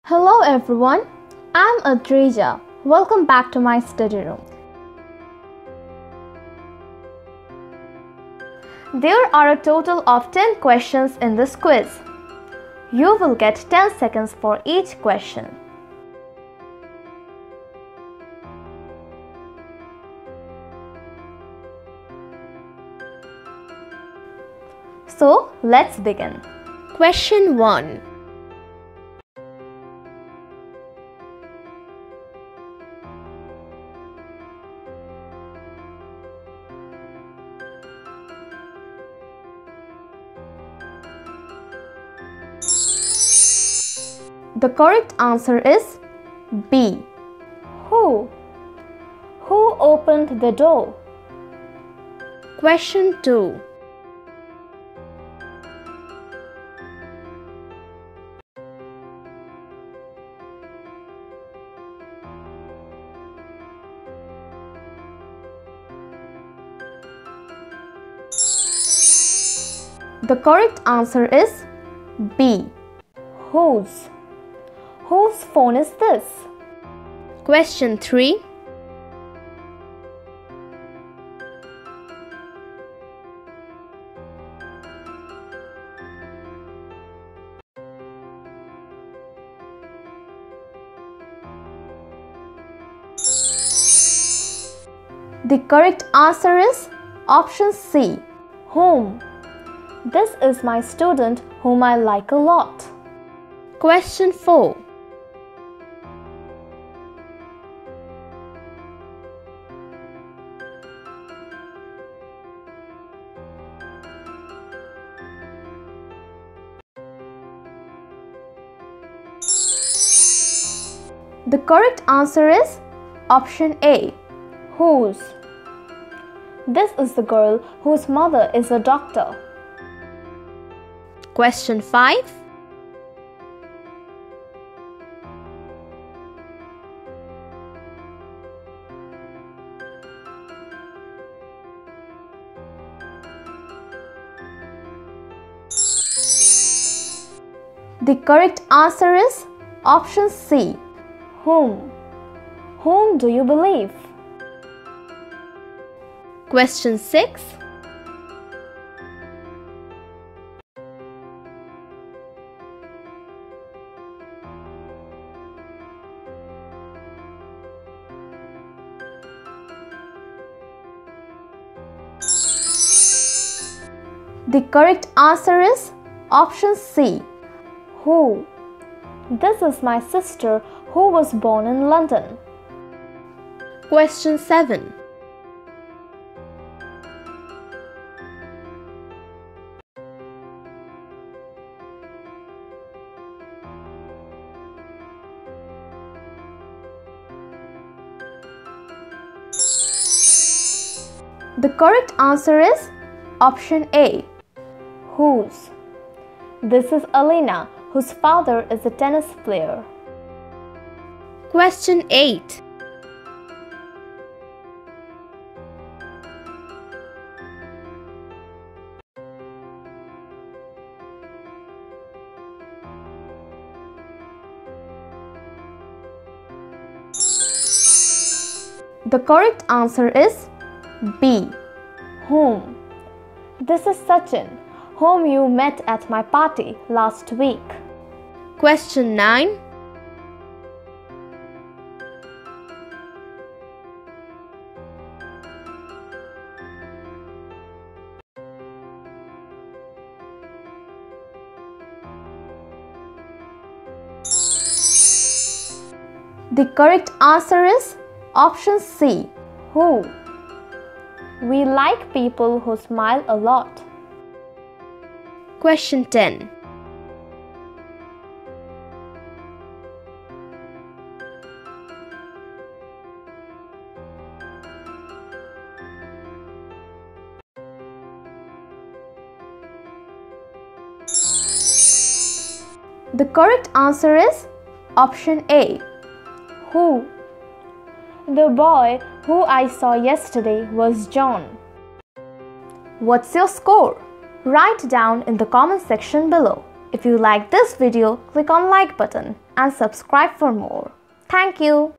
Hello everyone, I'm Adrija. Welcome back to my study room. There are a total of 10 questions in this quiz. You will get 10 seconds for each question. So, let's begin. Question 1. The correct answer is B. Who? Who opened the door? Question 2. The correct answer is B. Whose? Whose phone is this? Question 3. The correct answer is option C. Whom? This is my student whom I like a lot. Question 4. The correct answer is option A. Whose? This is the girl whose mother is a doctor. Question 5. The correct answer is option C. Whom? Whom do you believe? Question 6. The correct answer is option C. Who? This is my sister who was born in London. Question 7. The correct answer is option A. Whose? This is Alina, whose father is a tennis player. Question 8. The correct answer is B. Whom? This is Sachin, whom you met at my party last week. Question 9. The correct answer is option C. Who? We like people who smile a lot. Question 10. The correct answer is option A. Who? The boy who I saw yesterday was John. What's your score? Write down in the comment section below. If you like this video, click on like button and subscribe for more. Thank you.